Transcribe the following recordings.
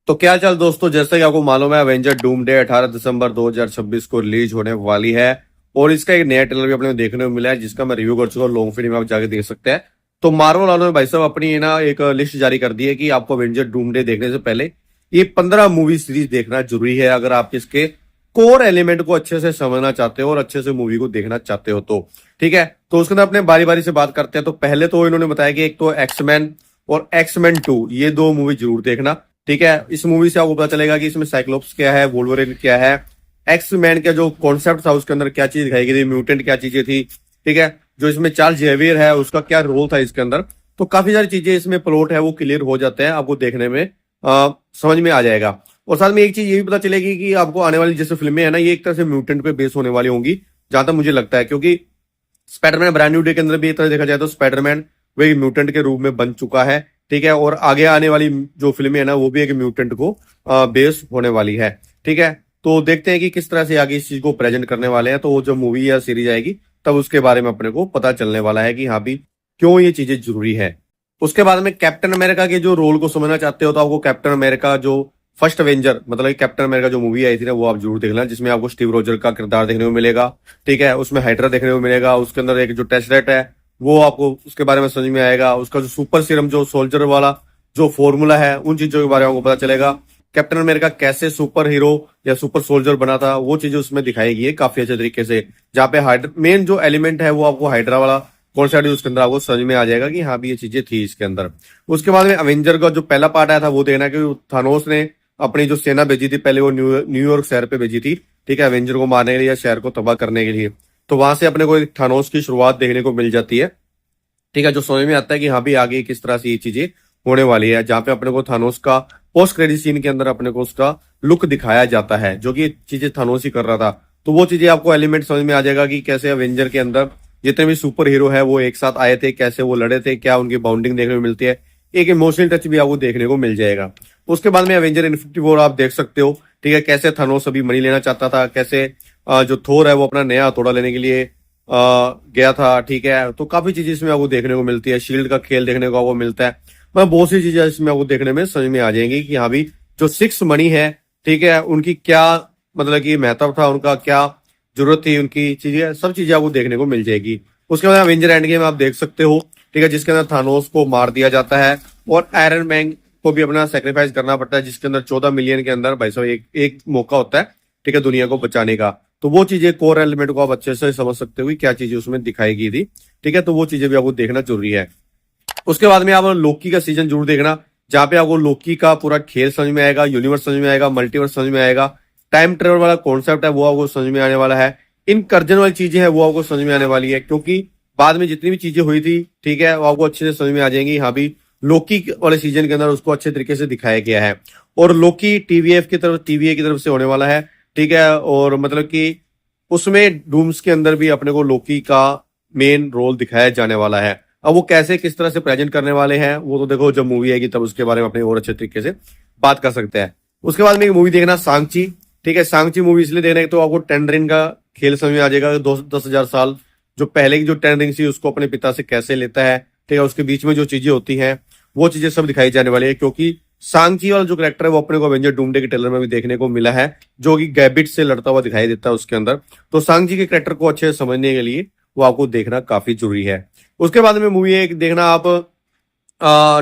तो क्या चाल दोस्तों, जैसे कि आपको मालूम है अवेंजर डूम डे 18 दिसंबर 2026 को रिलीज होने वाली है। और इसका एक नया ट्रेलर भी अपने को देखने को मिला है, जिसका मैं रिव्यू कर चुका हूँ। लॉन्ग फिल्म आप जाके देख सकते हैं। तो मार्वल वालों ने भाई साहब अपनी ना एक लिस्ट जारी कर दी है कि आपको अवेंजर डूम डे देखने से पहले ये 15 मूवी सीरीज देखना जरूरी है, अगर आप इसके कोर एलिमेंट को अच्छे से समझना चाहते हो और अच्छे से मूवी को देखना चाहते हो। तो ठीक है, तो उसके अंदर अपने बारी बारी से बात करते हैं। तो पहले तो इन्होंने बताया कि एक तो एक्समैन और एक्समैन 2, ये दो मूवी जरूर देखना। ठीक है, इस मूवी से आपको पता चलेगा कि इसमें साइक्लोप्स क्या है, वोल्वरिन क्या है, एक्स मैन का जो कॉन्सेप्ट था उसके अंदर क्या चीज दिखाई गई थी, म्यूटेंट क्या चीजें थी। ठीक है, जो इसमें चार्ल्स जेवियर है उसका क्या रोल था इसके अंदर। तो काफी सारी चीजें इसमें प्लॉट है वो क्लियर हो जाते हैं, आपको देखने में समझ में आ जाएगा। और साथ में एक चीज ये भी पता चलेगी कि आपको आने वाली जैसे फिल्में है ना, ये एक तरह से म्यूटेंट पे बेस होने वाली होंगी, जहां तक मुझे लगता है। क्योंकि स्पाइडरमैन ब्रांड न्यू डे के अंदर भी एक तरह देखा जाए तो स्पाइडरमैन वो एक म्यूटेंट के रूप में बन चुका है। ठीक है, और आगे आने वाली जो फिल्में है ना वो भी एक म्यूटेंट को बेस होने वाली है। ठीक है, तो देखते हैं कि किस तरह से आगे इस चीज को प्रेजेंट करने वाले हैं। तो वो जो मूवी या सीरीज आएगी तब उसके बारे में अपने को पता चलने वाला है कि हाँ भी क्यों ये चीजें जरूरी है। उसके बाद में कैप्टन अमेरिका के जो रोल को समझना चाहते हो तो आपको कैप्टन अमेरिका जो फर्स्ट एवेंजर मतलब कैप्टन अमेरिका जो मूवी आई थी ना वो आप जरूर देखना, जिसमें आपको स्टीव रोजर का किरदार देखने को मिलेगा। ठीक है, उसमें हाइड्रा देखने को मिलेगा, उसके अंदर एक जो टेस्लेट है वो आपको उसके बारे में समझ में आएगा, उसका जो सुपर सीरम जो सोल्जर वाला जो फॉर्मूला है उन चीजों के बारे में आपको पता चलेगा। कैप्टन अमेरिका कैसे सुपर हीरो या सुपर सोल्जर बना था वो चीजें उसमें दिखाई गई है काफी अच्छे तरीके से, जहाँ पे मेन जो एलिमेंट है वो आपको हाइड्रा वाला कॉन्सेप्ट उसके अंदर आपको समझ में आ जाएगा कि हाँ भी ये चीजें थी इसके अंदर। उसके बाद में अवेंजर का जो पहला पार्ट आया था वो देखना, कि थानोस ने अपनी जो सेना भेजी थी पहले वो न्यूयॉर्क शहर पे भेजी थी। ठीक है, अवेंजर को मारने के लिए या शहर को तबाह करने के लिए। तो वहां से अपने को एक थानोस की शुरुआत देखने को मिल जाती है। ठीक है, जो समझ में आता है कि हाँ भी आगे किस तरह से ये चीजें होने वाली है, जहाँ पे अपने को थानोस का पोस्ट क्रेडिट सीन के अंदर अपने को उसका लुक दिखाया जाता है, जो कि चीजें थानोस ही कर रहा था। तो वो चीजें आपको एलिमेंट समझ में आ जाएगा कि कैसे अवेंजर के अंदर जितने भी सुपर हीरो है वो एक साथ आए थे, कैसे वो लड़े थे, क्या उनकी बाउंडिंग देखने को मिलती है। एक इमोशनल टच भी आपको देखने को मिल जाएगा। उसके बाद में एवेंजर इन्फिनिटी वॉर आप देख सकते हो। ठीक है, कैसे थानोस अभी मनी लेना चाहता था, कैसे जो थोर है वो अपना नया हथौड़ा लेने के लिए गया था। ठीक है, तो काफी चीजें इसमें आपको देखने को मिलती है, शील्ड का खेल देखने को आपको मिलता है। मैं बहुत सी चीजें इसमें आपको देखने में समझ में आ जाएंगी कि हाँ भी जो सिक्स मनी है, ठीक है, उनकी क्या मतलब कि महत्व था, उनका क्या जरूरत थी, उनकी चीजें सब चीजें आपको देखने को मिल जाएगी। उसके बाद अवेंजर एंड गेम आप देख सकते हो। ठीक है, जिसके अंदर थानोस को मार दिया जाता है और आयरन मैन को भी अपना सेक्रीफाइस करना पड़ता है, जिसके अंदर 14 मिलियन के अंदर भाई साहब एक मौका होता है। ठीक है, दुनिया को बचाने का। तो वो चीजें कोर एलिमेंट को आप अच्छे से समझ सकते हो कि क्या चीजें उसमें दिखाई गई थी। ठीक है, तो वो चीजें भी आपको देखना जरूरी है। उसके बाद में आप लोकी का सीजन जरूर देखना, जहां पे आपको लोकी का पूरा खेल समझ में आएगा, यूनिवर्स समझ में आएगा, मल्टीवर्स समझ में आएगा, टाइम ट्रेवल वाला कॉन्सेप्ट है वो आपको समझ में आने वाला है, इन कर्जन वाली चीजें हैं वो आपको समझ में आने वाली है। क्योंकि बाद में जितनी भी चीजें हुई थी, ठीक है, वो आपको अच्छे से समझ में आ जाएंगी। हाँ भी लोकी वाले सीजन के अंदर उसको अच्छे तरीके से दिखाया गया है। और लोकी टीवीएफ की तरफ टीवीए की तरफ से होने वाला है। ठीक है, और मतलब कि उसमें डूम्स के अंदर भी अपने को लोकी का मेन रोल दिखाया जाने वाला है। अब वो कैसे किस तरह से प्रेजेंट करने वाले हैं वो तो देखो जब मूवी आएगी तब उसके बारे में अपने और अच्छे तरीके से बात कर सकते हैं। उसके बाद में एक मूवी देखना सांची। ठीक है, सांची मूवी इसलिए देखना है तो आपको टेन रिंग का खेल समझ में आ जाएगा। 10,000 साल जो पहले की जो टेन रिंग थी उसको अपने पिता से कैसे लेता है। ठीक है, उसके बीच में जो चीजें होती हैं वो चीजें सब दिखाई जाने वाली है। क्योंकि सांची वाला जो करेक्टर है वो अपने को अवेंजर डूमडे के ट्रेलर में भी देखने को मिला है, जो कि गैबिट से लड़ता हुआ दिखाई देता है उसके अंदर। तो सांची के करेक्टर को अच्छे से समझने के लिए वो आपको देखना काफी जरूरी है। उसके बाद में मूवी एक देखना आप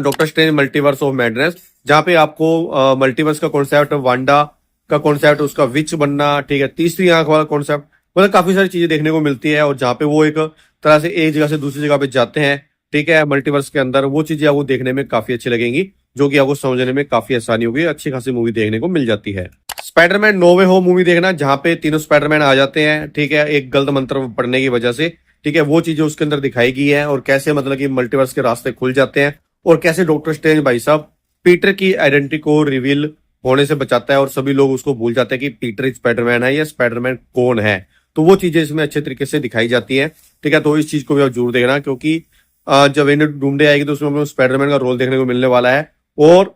doctor strange multiverse of madness, जहाँ पे आपको मल्टीवर्स का कॉन्सेप्ट, वांडा का कॉन्सेप्ट, उसका विच बनना, ठीक है, तीसरी आंख वाला कॉन्सेप्ट, मतलब काफी सारी चीजें देखने को मिलती है। और जहाँ पे वो एक तरह से एक जगह से दूसरी जगह पे जाते हैं, ठीक है, मल्टीवर्स के अंदर, वो चीजें आपको देखने में काफी अच्छी लगेंगी, जो कि आपको समझने में काफी आसानी होगी, अच्छी खासी मूवी देखने को मिल जाती है। स्पाइडरमैन नो वे होम मूवी देखना, जहाँ पे तीनों स्पाइडरमैन आ जाते हैं, ठीक है, एक गलत मंत्र पढ़ने की वजह से। ठीक है, वो चीजें उसके अंदर दिखाई गई है और कैसे मतलब कि मल्टीवर्स के रास्ते खुल जाते हैं और कैसे डॉक्टर स्ट्रेंज भाई साहब पीटर की आइडेंटिटी को रिवील होने से बचाता है और सभी लोग उसको भूल जाते हैं कि पीटर स्पाइडरमैन है या स्पाइडरमैन कौन है। तो वो चीजें इसमें अच्छे तरीके से दिखाई जाती है। ठीक है, तो इस चीज को भी आप जरूर देखना, क्योंकि जब एवेंजर डूमडे आएगी तो उसमें हमें स्पाइडरमैन का रोल देखने को मिलने वाला है। और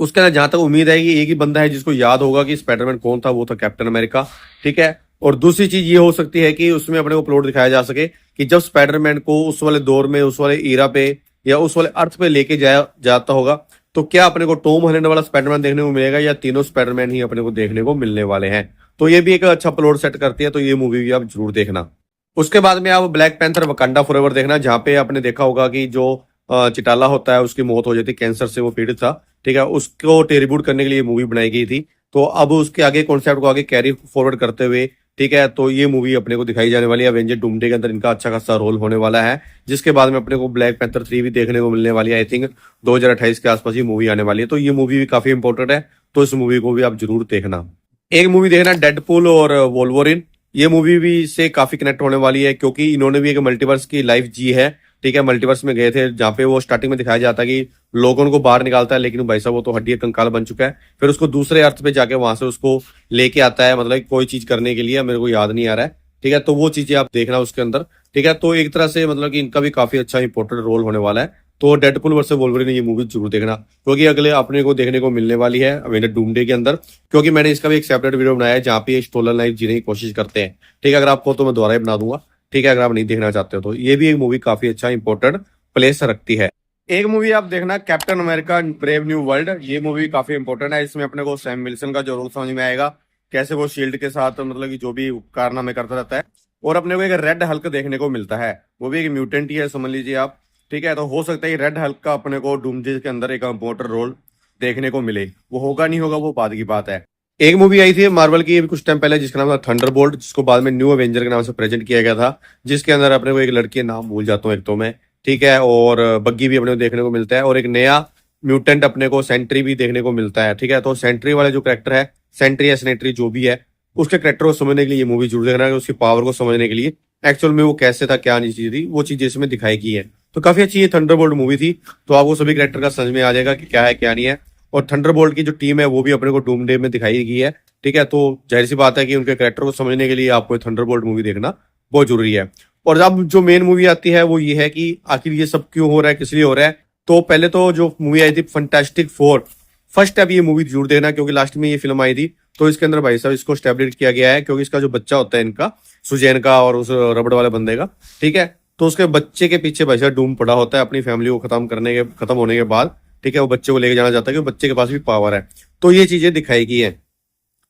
उसके अंदर जहां तक उम्मीद है कि एक ही बंदा है जिसको याद होगा कि स्पाइडरमैन कौन था, वो था कैप्टन अमेरिका। ठीक है, और दूसरी चीज ये हो सकती है कि उसमें अपने को प्लॉट दिखाया जा सके कि जब स्पाइडरमैन को उस वाले दौर में, उस वाले ईरा पे या उस वाले अर्थ पे लेके जाया जाता होगा, तो क्या अपने को टॉम हॉलैंड वाला स्पाइडरमैन देखने को मिलेगा या तीनों स्पाइडरमैन ही अपने को देखने को मिलने वाले हैं। तो ये भी एक अच्छा प्लॉट सेट करती है, तो ये मूवी भी आप जरूर देखना। उसके बाद में आप ब्लैक पैंथर वकांडा फॉरएवर देखना, जहाँ पे आपने देखा होगा कि जो चिटाला होता है उसकी मौत हो जाती, कैंसर से वो पीड़ित था, ठीक है, उसको रिबूट करने के लिए मूवी बनाई गई थी। तो अब उसके आगे कॉन्सेप्ट को आगे कैरी फॉरवर्ड करते हुए, ठीक है, तो ये मूवी अपने को दिखाई जाने वाली है। एवेंजर डूमडे के अंदर इनका अच्छा खासा रोल होने वाला है, जिसके बाद में अपने को ब्लैक पैंथर 3 भी देखने को मिलने वाली है। आई थिंक 2028 के आसपास ये मूवी आने वाली है, तो ये मूवी भी काफी इंपॉर्टेंट है, तो इस मूवी को भी आप जरूर देखना। एक मूवी देखना डेडपूल और वोल्वरिन, ये मूवी भी इससे काफी कनेक्ट होने वाली है, क्योंकि इन्होंने भी एक मल्टीवर्स की लाइफ जी है, ठीक है। मल्टीवर्स में गए थे, जहाँ पे वो स्टार्टिंग में दिखाया जाता है कि लोगों को बाहर निकालता है, लेकिन भाई साहब वो तो हड्डी कंकाल बन चुका है। फिर उसको दूसरे अर्थ पे जाके वहां से उसको लेके आता है, मतलब कोई चीज करने के लिए, मेरे को याद नहीं आ रहा है, ठीक है। तो वो चीजें आप देखना उसके अंदर, ठीक है। तो एक तरह से मतलब कि इनका भी काफी अच्छा इंपॉर्टेंट रोल होने वाला है। तो डेडपूल वर्सेस वोल्वरिन ये मूवी जरूर देखना, क्योंकि अगले अपने को देखने को मिलने वाली है अवेंजर डूमडे के अंदर, क्योंकि मैंने इसका भी एक सेपरेट वीडियो बनाया है जहाँ पे स्टोलन लाइफ जीने की कोशिश करते हैं, ठीक है। अगर आपको तो मैं दोबारा ही बना दूंगा, ठीक है, अगर आप नहीं देखना चाहते हो तो। ये भी एक मूवी काफी अच्छा इंपॉर्टेंट प्लेस रखती है। एक मूवी आप देखना captain America brave new world, ये मूवी काफी इंपॉर्टेंट है। इसमें अपने को सैम विल्सन का जो रोल समझ में आएगा, कैसे वो शील्ड के साथ मतलब कि जो भी कारनामे करता रहता है। और अपने को एक रेड हल्क देखने को मिलता है, वो भी एक म्यूटेंट ही है समझ लीजिए आप, ठीक है। तो हो सकता है रेड हल्क का अपने को डूमडे के अंदर एक इंपॉर्टेंट रोल देखने को मिले, वो होगा नहीं होगा वो बाद की बात है। एक मूवी आई थी मार्वल की कुछ टाइम पहले, जिसका नाम था थंडरबोल्ट, जिसको बाद में न्यू अवेंजर के नाम से प्रेजेंट किया गया था, जिसके अंदर अपने को एक लड़की का नाम भूल जाता हूँ एक तो मैं, ठीक है, और बग्गी भी अपने को देखने को मिलता है, और एक नया म्यूटेंट अपने को सेंट्री भी देखने को मिलता है, ठीक है। तो सेंट्री वाले जो कैरेक्टर है, सेंट्री या सेनेट्री जो भी है, उसके कैरेक्टर को समझने के लिए ये मूवी जरूर देखना है, उसकी पावर को समझने के लिए एक्चुअल में वो कैसे था, क्या नहीं चीज थी, वो चीजें इसमें दिखाई गई है। तो काफी अच्छी ये थंडरबोल्ट मूवी थी, तो आपको सभी कैरेक्टर का समझ में आ जाएगा कि क्या है क्या नहीं है। और थंडरबोल्ट की जो टीम है वो भी अपने को डूमडे में दिखाई गई है, ठीक है। तो जाहिर सी बात है कि उनके कैरेक्टर को समझने के लिए आपको थंडरबोल्ट मूवी देखना बहुत जरूरी है। और अब जो मेन मूवी आती है वो ये है कि आखिर ये सब क्यों हो रहा है, किस लिए हो रहा है। तो पहले तो जो मूवी आई थी फंटास्टिक फोर, फर्स्ट अब ये मूवी जरूर देखना, क्योंकि लास्ट में ये फिल्म आई थी, तो इसके अंदर भाई साहब इसको स्टैब्लिश किया गया है, क्योंकि इसका जो बच्चा होता है इनका सुजैन का और उस रबड़ वाले बंदे का, ठीक है, तो उसके बच्चे के पीछे भाई साहब डूम पड़ा होता है अपनी फैमिली को खत्म होने के बाद, ठीक है। वो बच्चे को लेके जाना चाहता है, कि बच्चे के पास भी पावर है, तो ये चीजें दिखाई गई है।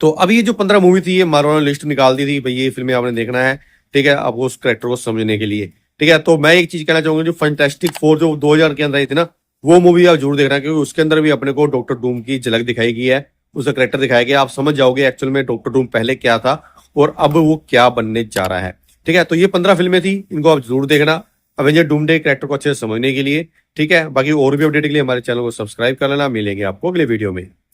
तो अभी ये जो 15 मूवी थी, ये मार्वल ने लिस्ट निकाल दी थी भाई, ये फिल्में आपने देखना है, ठीक है, आपको उस कैरेक्टर को समझने के लिए, ठीक है। तो मैं एक चीज कहना चाहूंगा, जो फैंटास्टिक फोर जो 2000 के अंदर आई थी ना, वो मूवी आप जरूर देखना, क्योंकि उसके अंदर भी अपने को डॉक्टर डूम की झलक दिखाई गई है, उसका कैरेक्टर दिखाया गया, आप समझ जाओगे एक्चुअल में डॉक्टर डूम पहले क्या था और अब वो क्या बनने जा रहा है, ठीक है। तो ये 15 फिल्में थी, इनको आप जरूर देखना अवेंजर डूमडे कैरेक्टर को अच्छे से समझने के लिए, ठीक है। बाकी और भी अपडेट के लिए हमारे चैनल को सब्सक्राइब कर लेना। मिलेंगे आपको अगले वीडियो में।